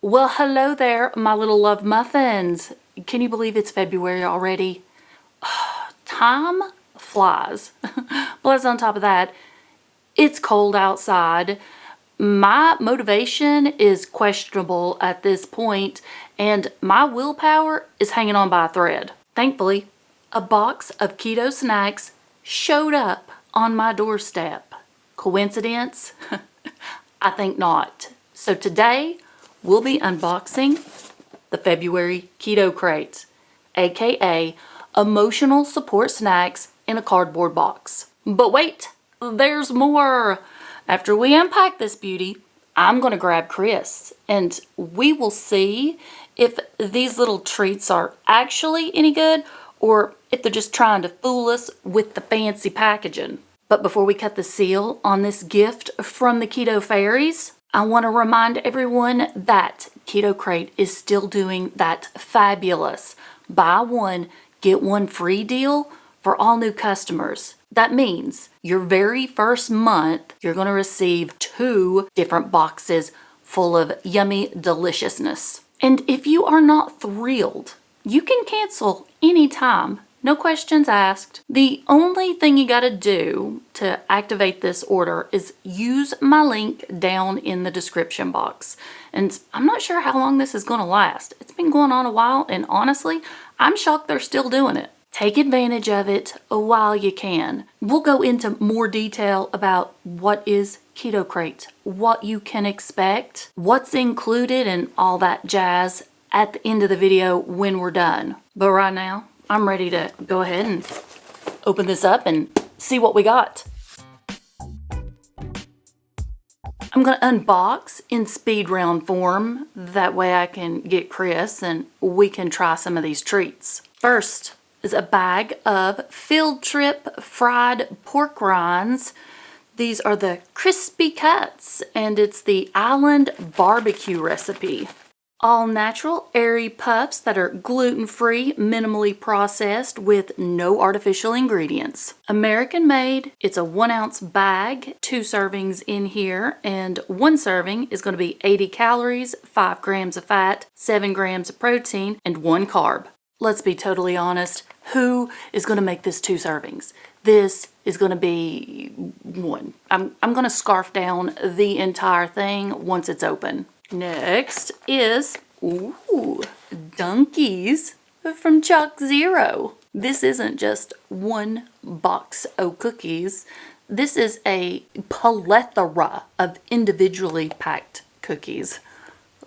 Well, hello there, my little love muffins. Can you believe it's February already? Time flies. Plus, on top of that, it's cold outside. My motivation is questionable at this point, and my willpower is hanging on by a thread. Thankfully, a box of keto snacks showed up on my doorstep. Coincidence? I think not. So today, we'll be unboxing the February KetoKrate, aka emotional support snacks in a cardboard box. But wait, there's more. After we unpack this beauty, I'm gonna grab Chris and we will see if these little treats are actually any good or if they're just trying to fool us with the fancy packaging. But before we cut the seal on this gift from the Keto Fairies, I want to remind everyone that KetoKrate is still doing that fabulous buy one, get one free deal for all new customers. That means your very first month, you're going to receive 2 different boxes full of yummy deliciousness. And if you are not thrilled, you can cancel anytime. No questions asked. The only thing you gotta do to activate this order is use my link down in the description box. And I'm not sure how long this is gonna last. It's been going on a while, and honestly, I'm shocked they're still doing it. Take advantage of it while you can. We'll go into more detail about what is KetoKrate, what you can expect, what's included, and all that jazz at the end of the video when we're done. But right now, I'm ready to go ahead and open this up and see what we got. I'm going to unbox in speed round form. That way I can get Chris and we can try some of these treats. First is a bag of Field Trip fried pork rinds. These are the crispy cuts and it's the Island barbecue recipe. All natural airy puffs that are gluten-free, minimally processed with no artificial ingredients. American made, it's a 1 ounce bag, 2 servings in here, and 1 serving is going to be 80 calories, 5 grams of fat, 7 grams of protein, and 1 carb. Let's be totally honest, who is going to make this 2 servings? This is going to be 1. I'm going to scarf down the entire thing once it's open. Next is, Dunkies from Chow Zero. This isn't just 1 box of cookies. This is a plethora of individually packed cookies.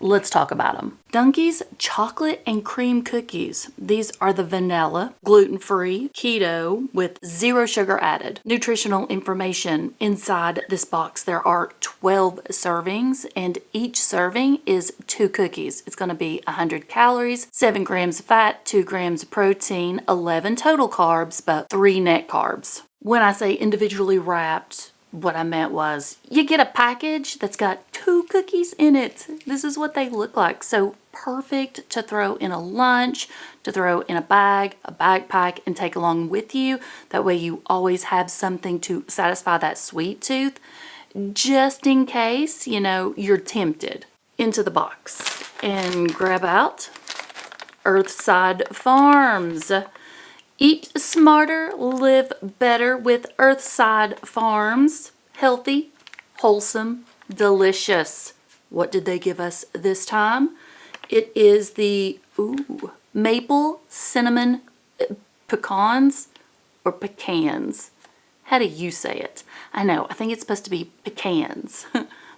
Let's talk about them. Dunkies chocolate and cream cookies. These are the vanilla, gluten-free, keto with 0 sugar added. Nutritional information inside this box. There are 12 servings and each serving is 2 cookies. It's going to be 100 calories, 7 grams of fat, 2 grams of protein, 11 total carbs, but 3 net carbs. When I say individually wrapped, what I meant was you get a package that's got 2 cookies in it. This is what they look like. So perfect to throw in a lunch, to throw in a bag, a backpack, and take along with you. That way you always have something to satisfy that sweet tooth, just in case, you know, you're tempted. Into the box and grab out Earthside Farms. Eat smarter, live better with Earthside Farms. Healthy, wholesome, delicious. What did they give us this time? It is the maple cinnamon pecans or pecans. How do you say it? I know, I think it's supposed to be pecans.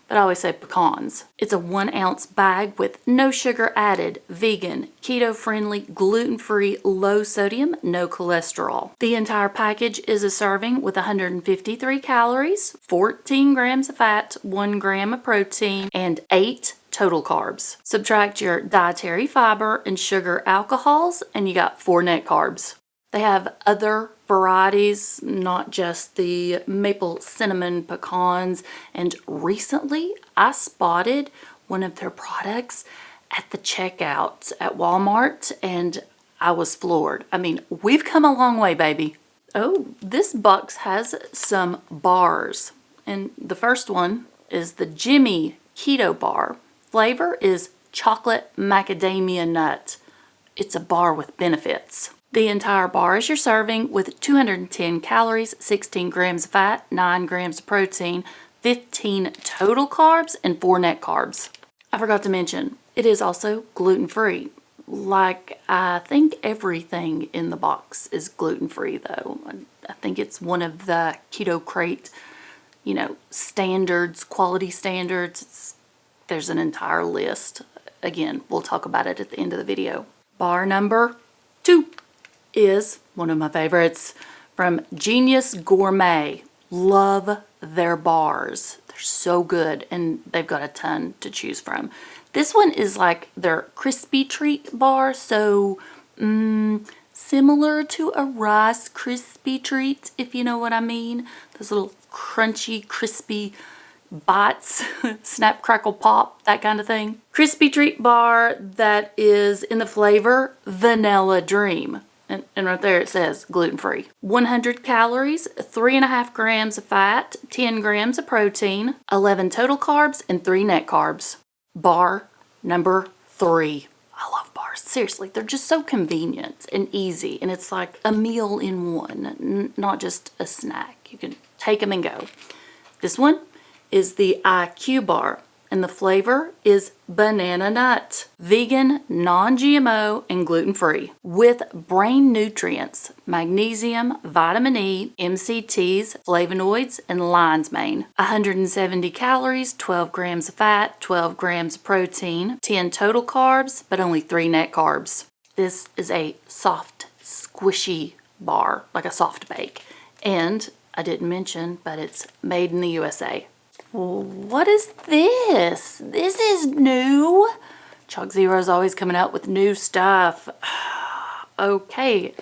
But I always say pecans. It's a 1 ounce bag with no sugar added, vegan, keto-friendly, gluten-free, low sodium, no cholesterol. The entire package is a serving with 153 calories, 14 grams of fat, 1 gram of protein, and 8 total carbs. Subtract your dietary fiber and sugar alcohols, and you got 4 net carbs. They have other varieties, not just the maple cinnamon pecans. And recently I spotted one of their products at the checkout at Walmart and I was floored. I mean, we've come a long way, baby. Oh, this box has some bars. And the first one is the Jimmy Keto Bar. Flavor is chocolate macadamia nut. It's a bar with benefits. The entire bar is your serving with 210 calories, 16 grams of fat, 9 grams of protein, 15 total carbs, and 4 net carbs. I forgot to mention, it is also gluten-free. Like, I think everything in the box is gluten-free though. I think it's one of the KetoKrate, standards, quality standards. There's an entire list. Again, we'll talk about it at the end of the video. Bar number 2 is one of my favorites from Genius Gourmet. Love their bars. They're so good, and they've got a ton to choose from. This one is like their crispy treat bar, so similar to a Rice Krispie treat, if you know what I mean. Those little crunchy, crispy bites, snap, crackle, pop, that kind of thing. Crispy treat bar that is in the flavor Vanilla Dream. And right there it says gluten-free. 100 calories, 3.5 grams of fat, 10 grams of protein, 11 total carbs, and 3 net carbs. Bar number 3. I love bars. Seriously, they're just so convenient and easy. And it's like a meal in one, not just a snack. You can take them and go. This one is the IQ bar, and the flavor is banana nut. Vegan, non-GMO, and gluten-free. With brain nutrients, magnesium, vitamin E, MCTs, flavonoids, and lion's mane. 170 calories, 12 grams of fat, 12 grams of protein, 10 total carbs, but only 3 net carbs. This is a soft, squishy bar, like a soft bake. And I didn't mention, but it's made in the USA. What is this? This is new. Chalk Zero is always coming out with new stuff. Okay.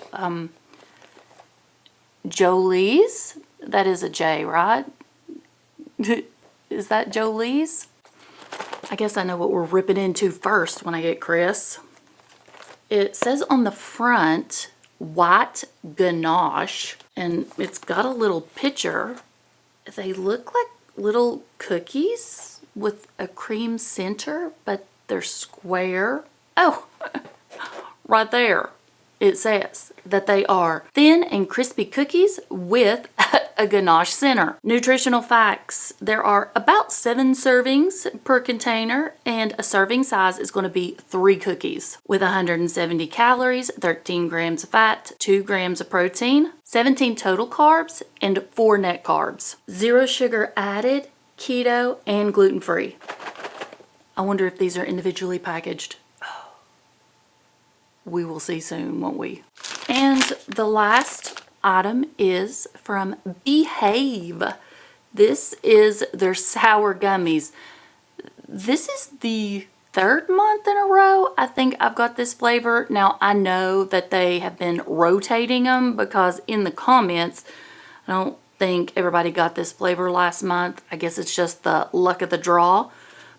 Jolie's. That is a J, right? Is that Jolie's? I guess I know what we're ripping into first when I get Chris. It says on the front, white ganache, and it's got a little picture. They look like little cookies with a cream center, but they're square. Oh, right there. It says that they are thin and crispy cookies with a ganache center. Nutritional facts. There are about 7 servings per container, and a serving size is going to be 3 cookies with 170 calories, 13 grams of fat, 2 grams of protein, 17 total carbs, and 4 net carbs. 0 sugar added, keto, and gluten-free. I wonder if these are individually packaged. We will see soon, won't we? And the last item is from Behave. This is their sour gummies. This is the 3rd month in a row I think I've got this flavor. Now I know that they have been rotating them because in the comments, I don't think everybody got this flavor last month. I guess it's just the luck of the draw.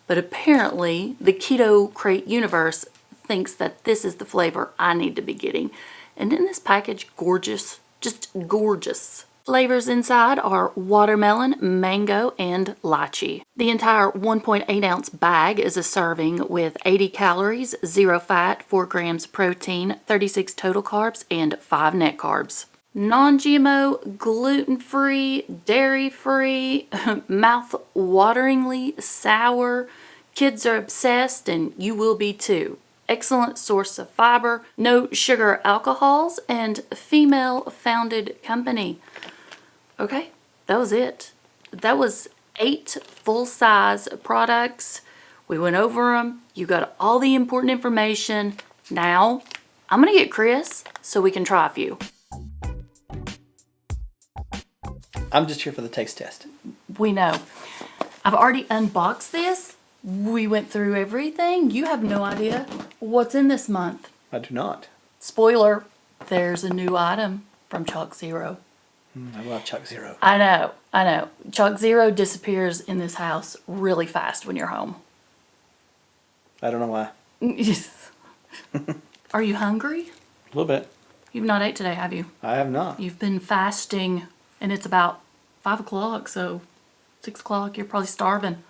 But apparently the KetoKrate universe thinks that this is the flavor I need to be getting. And in this package, gorgeous, just gorgeous. Flavors inside are watermelon, mango, and lychee. The entire 1.8 ounce bag is a serving with 80 calories, 0 fat, 4 grams protein, 36 total carbs, and 5 net carbs. Non-GMO, gluten-free, dairy-free, mouth-wateringly sour. Kids are obsessed, and you will be too. Excellent source of fiber, no sugar alcohols, and female-founded company. Okay, that was it. That was 8 full-size products. We went over them. You got all the important information. Now, I'm going to get Chris so we can try a few. I'm just here for the taste test. We know. I've already unboxed this. We went through everything. You have no idea what's in this month. I do not. Spoiler, there's a new item from Chalk Zero. I love Chalk Zero. I know. Chalk Zero disappears in this house really fast when you're home. I don't know why. Are you hungry? A little bit. You've not ate today, have you? I have not. You've been fasting, and it's about 5 o'clock, so 6 o'clock, you're probably starving.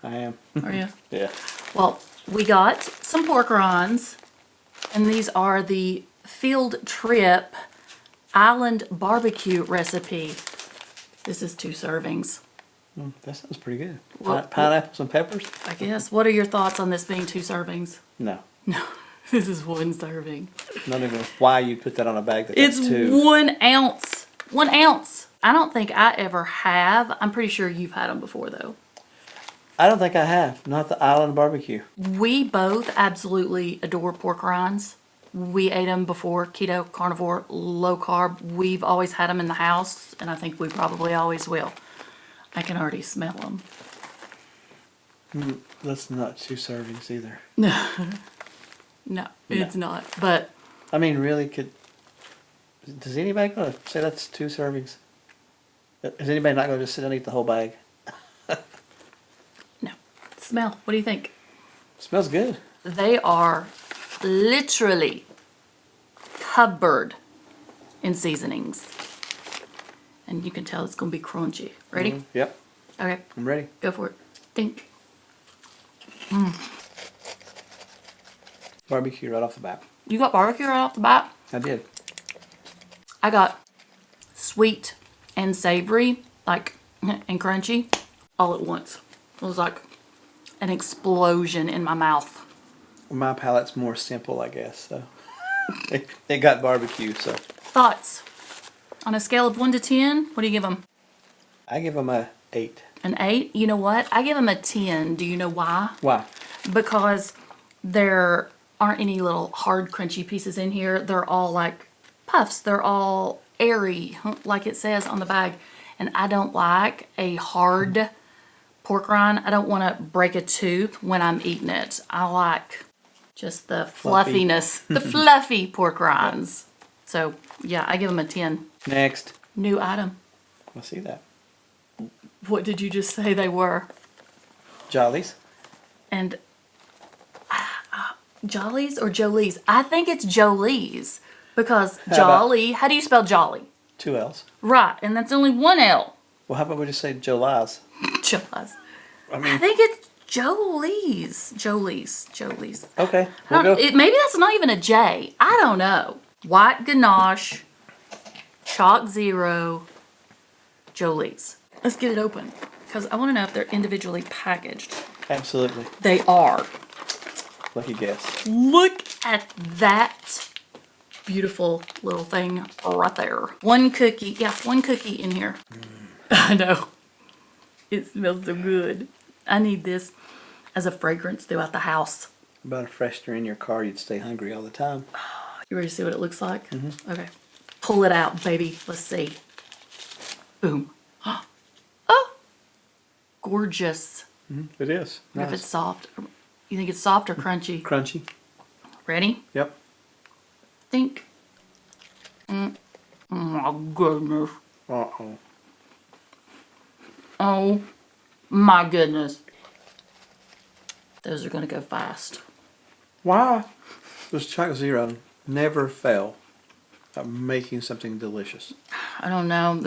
I am. Are you? Yeah. Well, We got some pork rinds, and these are the Field Trip Island Barbecue recipe. This is 2 servings. That sounds pretty good. Well, Pineapples and peppers? I guess. What are your thoughts on this being 2 servings? No. No, this is 1 serving. Not even why you put that on a bag that It's that's 2. 1 ounce. 1 ounce. I don't think I ever have. I'm pretty sure you've had them before, though. I don't think I have. Not the Island Barbecue. We both absolutely adore pork rinds. We ate them before, keto, carnivore, low carb. We've always had them in the house, and I think we probably always will. I can already smell them. That's not 2 servings either. No, it's not. But I mean, really, does anybody gonna say that's 2 servings? Is anybody not gonna just sit and eat the whole bag? no. Smell. What do you think? Smells good. They are literally covered in seasonings. And you can tell it's going to be crunchy. Ready? Yep. Okay, I'm ready. go for it. Think. Barbecue right off the bat. You got barbecue right off the bat? I did. I got sweet and savory, like, and crunchy all at once. It was like an explosion in my mouth. My palate's more simple, I guess. So it got barbecue. So Thoughts? On a scale of 1 to 10, what do you give them? I give them a 8. An 8? You know what? I give them a 10. Do you know why? Why? Because there aren't any little hard crunchy pieces in here. They're all like puffs. They're all airy, like it says on the bag. And I don't like a hard pork rind. I don't want to break a tooth when I'm eating it. I like just the fluffiness, the fluffy pork rinds. So yeah, I give them a 10. Next. New item. I see that. What did you just say they were? Jollies. And Jollies or Jolie's? I think it's Jolie's because Jolly. How do you spell Jolly? 2 L's. Right, and that's only 1 L. Well, how about we just say Jolies? Jollies. I I mean, think it's Jolie's. Jolie's. okay. I We'll don't, go. maybe that's not even a J. I don't know. White ganache, chalk zero, Jolie's. Let's get it open because I want to know if they're individually packaged. Absolutely. They are. Lucky guess. Look at that beautiful little thing right there. 1 cookie. Yeah, 1 cookie in here. I know. It smells so good. I need this as a fragrance throughout the house. About a freshener in your car, you'd stay hungry all the time. You ready to see what it looks like? Okay. Pull it out, baby. Let's see. Boom. Oh! Gorgeous. It is. I wonder if it's soft. You think it's soft or crunchy? Crunchy. Ready? Yep. Think. Oh my goodness. Uh-oh. Oh my goodness. Those are going to go fast. Why does Chow Zero never fail at making something delicious? I don't know.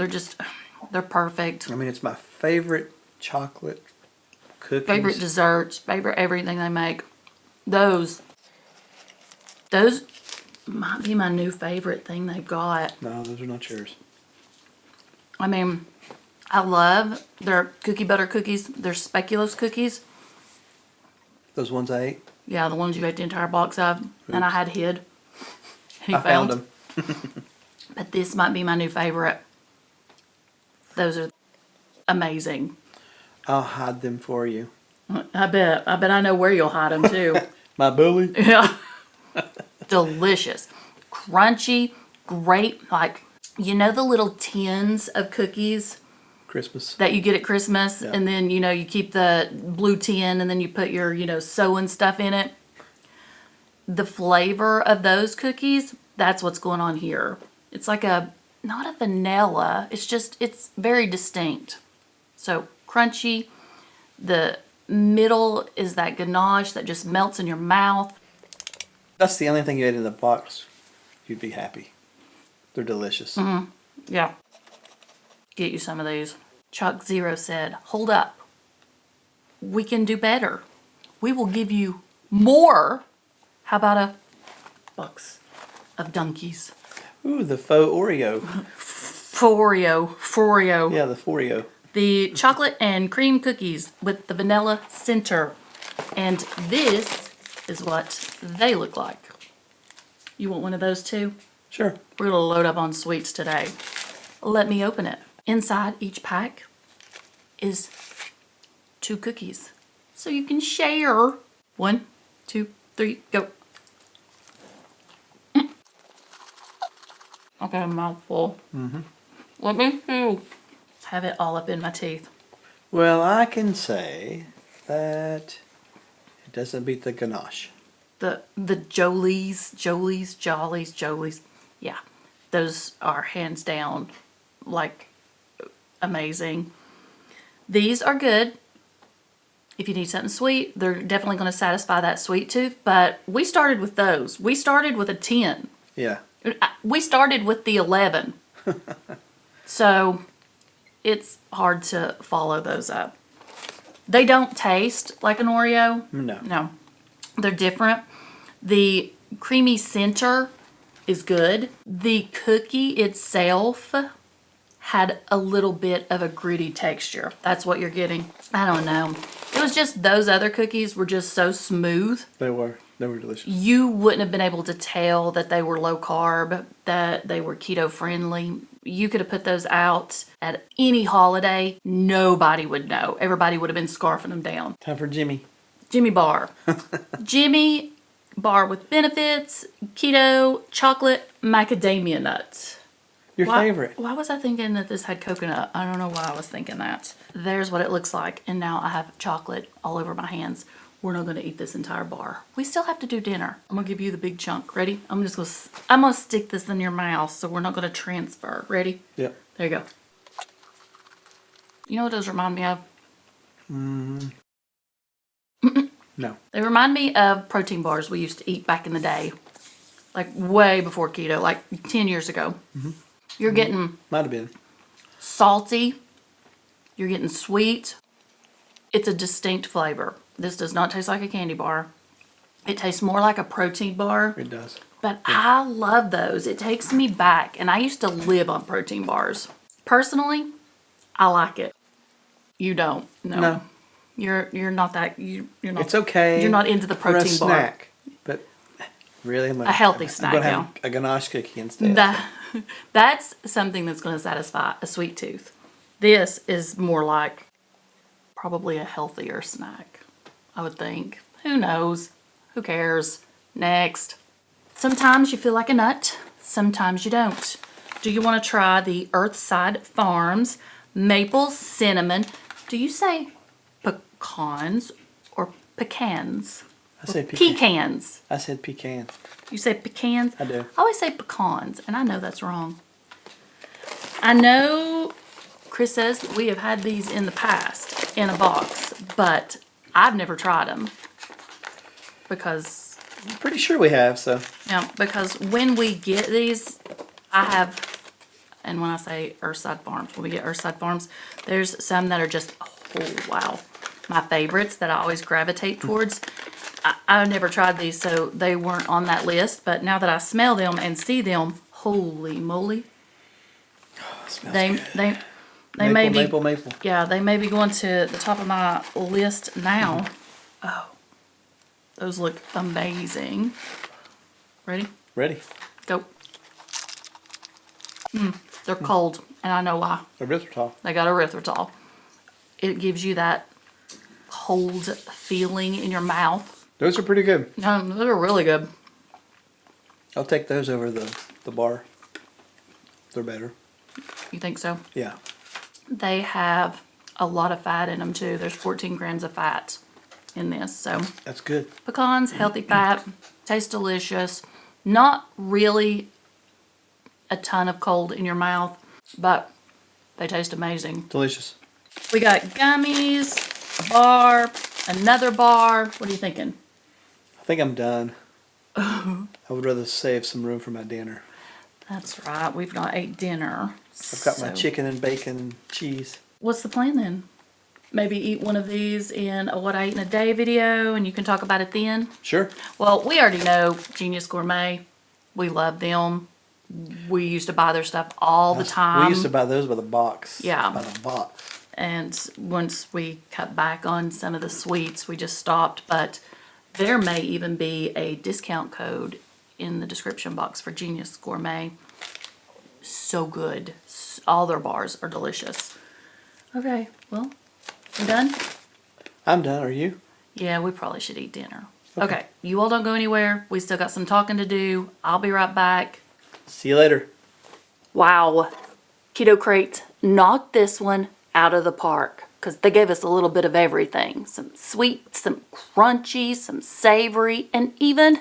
They're perfect. I mean, it's my favorite chocolate cookies. Favorite desserts, favorite everything they make. Those might be my new favorite thing they've got. No, those are not yours. I mean, I love their cookie butter cookies, their speculoos cookies. Those ones I ate? Yeah, the ones you ate the entire box of, and I had hid. He I found them. But this might be my new favorite. Those are amazing. I'll hide them for you. I bet I know where you'll hide them too. My bully. Yeah. Delicious. Crunchy, great, like, you know the little tins of cookies Christmas. that you get at Christmas, Yeah. and then, you keep the blue tin, and then you put your, sewing stuff in it. The flavor of those cookies, that's what's going on here. It's like not a vanilla, it's very distinct. So, crunchy. The middle is that ganache that just melts in your mouth. That's the only thing you ate in the box. You'd be happy. They're delicious. Yeah. Get you some of these. Chuck Zero said, hold up. We can do better. We will give you more. How about a box of donkeys? Ooh, the faux Oreo. Foreo. Yeah, the Foreo. The chocolate and cream cookies with the vanilla center. And this is what they look like. You want one of those too? Sure. We're gonna load up on sweets today. Let me open it. Inside each pack is 2 cookies. So you can share. 1, 2, 3, go. Okay, a mouthful. Let me see. Have it all up in my teeth. Well, I can say that it doesn't beat the ganache. The Jollies. Yeah, those are hands down like amazing. These are good. If you need something sweet, they're definitely going to satisfy that sweet tooth. But we started with those. We started with a 10. Yeah. We started with the 11. So it's hard to follow those up. They don't taste like an Oreo. No. They're different. The creamy center is good. The cookie itself had a little bit of a gritty texture. That's what you're getting. I don't know. It was just those other cookies were just so smooth. They were delicious. You wouldn't have been able to tell that they were low carb, that they were keto friendly. You could have put those out at any holiday. Nobody would know. Everybody would have been scarfing them down. Time for Jimmy. Jimmy bar. Jimmy bar with benefits, keto, chocolate, macadamia nuts. Your favorite. Why was I thinking that this had coconut? I don't know why I was thinking that. There's what it looks like. And now I have chocolate all over my hands. We're not going to eat this entire bar. We still have to do dinner. I'm going to give you the big chunk. Ready? I'm going to stick this in your mouth so we're not going to transfer. Ready? Yep. There you go. You know what those remind me of? No. They remind me of protein bars we used to eat back in the day. Like way before keto, like 10 years ago. You're getting Might have been. salty. You're getting sweet. It's a distinct flavor. This does not taste like a candy bar. It tastes more like a protein bar. It does. But I love those. It takes me back. And I used to live on protein bars. Personally, I like it. You don't. No. You're not that. You're not. It's okay. You're not into the protein for a bar. snack, but really, A healthy snack, I'm gonna have a ganache cookie instead. That's something that's going to satisfy a sweet tooth. This is more like probably a healthier snack, I would think. Who knows? Who cares? Next. Sometimes you feel like a nut. Sometimes you don't. Do you want to try the Earthside Farms Maple Cinnamon? Do you say pecans or pecans? I say pecan. Pecans. I said pecan. You say pecans? I do. I always say pecans, and I know that's wrong. I know Chris says that we have had these in the past in a box, but I've never tried them because I'm pretty sure we have, so. yeah, because when we get these, I have, and when I say Earthside Farms, when we get Earthside Farms, there's some that are just, oh wow, my favorites that I always gravitate towards. I never tried these, so they weren't on that list, but now that I smell them and see them, holy moly. Oh, it smells They good. they may be Maple. yeah, they may be going to the top of my list now. Oh, those look amazing. Ready? Ready. Go. They're cold, and I know why. Erythritol. They got erythritol. It gives you that cold feeling in your mouth. Those are pretty good. Those are really good. I'll take those over the bar. They're better. You think so? Yeah. They have a lot of fat in them too. There's 14 grams of fat in this, so. That's good. Pecans, healthy fat, taste delicious. Not really a ton of cold in your mouth, but they taste amazing. Delicious. We got gummies, a bar, another bar. What are you thinking? I think I'm done. I would rather save some room for my dinner. That's right. We've not ate dinner. I've got my chicken and bacon and cheese. What's the plan then? maybe eat one of these in a What I Eat in a Day video, and you can talk about it then? Sure. Well, we already know Genius Gourmet. We love them. We used to buy their stuff all the time. We used to buy those by the box. Yeah. By the box. And once we cut back on some of the sweets, we just stopped. But there may even be a discount code in the description box for Genius Gourmet. So good. All their bars are delicious. Okay, well, you done? I'm done. Are you? Yeah, we probably should eat dinner. Okay, you all don't go anywhere. We still got some talking to do. I'll be right back. See you later. Wow, KetoKrate knocked this one out of the park because they gave us a little bit of everything. Some sweet, some crunchy, some savory, and even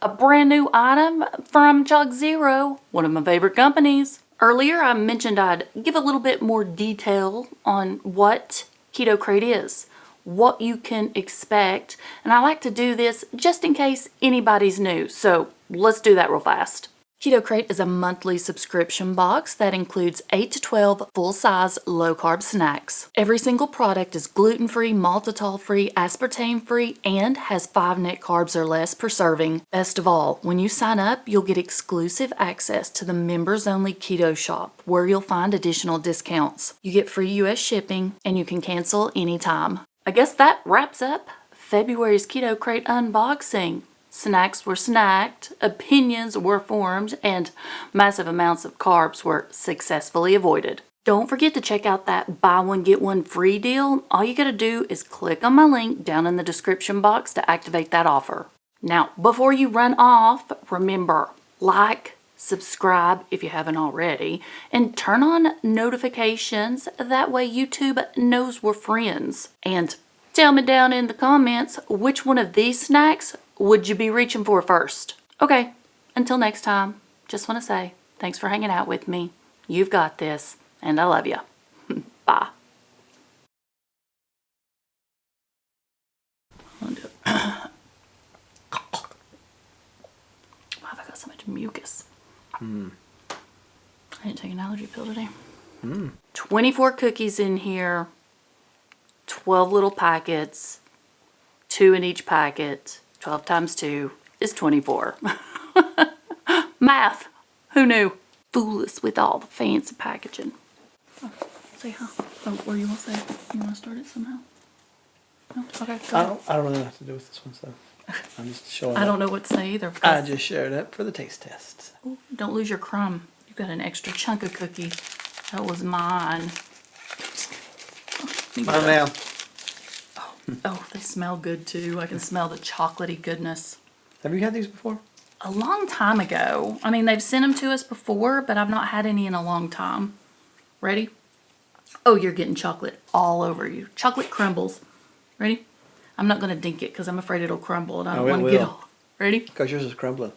a brand new item from Jug Zero, one of my favorite companies. Earlier I mentioned I'd give a little bit more detail on what KetoKrate is, what you can expect, and I like to do this just in case anybody's new, so let's do that real fast. KetoKrate is a monthly subscription box that includes 8 to 12 full-size low-carb snacks. Every single product is gluten-free, maltitol-free, aspartame-free, and has 5 net carbs or less per serving. Best of all, when you sign up, you'll get exclusive access to the members-only Keto shop, where you'll find additional discounts. You get free U.S. shipping, and you can cancel anytime. I guess that wraps up February's KetoKrate unboxing. Snacks were snacked, opinions were formed, and massive amounts of carbs were successfully avoided. Don't forget to check out that buy one get one free deal. All you gotta do is click on my link down in the description box to activate that offer. Now, before you run off, remember, like, subscribe if you haven't already, and turn on notifications. That way YouTube knows we're friends. And tell me down in the comments which one of these snacks would you be reaching for first? Okay, until next time, just want to say thanks for hanging out with me. You've got this, and I love you. Bye. Why have I got so much mucus? I didn't take an allergy pill today. 24 cookies in here, 12 little packets, 2 in each packet. 12 times 2 is 24. Math. Who knew? Fool us with all the fancy packaging. Oh, say hi. Oh, what do you want to say? You want to start it somehow? No? Okay, go ahead. I don't really know what to do with this one, so I'm just showing up. I don't know what to say either. I just showed up for the taste test. Ooh, don't lose your crumb. You got an extra chunk of cookie. That was mine. Mine now. Oh, they smell good too. I can smell the chocolatey goodness. Have you had these before? A long time ago. I mean, they've sent them to us before, but I've not had any in a long time. Ready? Oh, you're getting chocolate all over you. Chocolate crumbles. Ready? I'm not going to dink it because I'm afraid it'll crumble and I don't want to get all. Ready? Because yours is crumbling.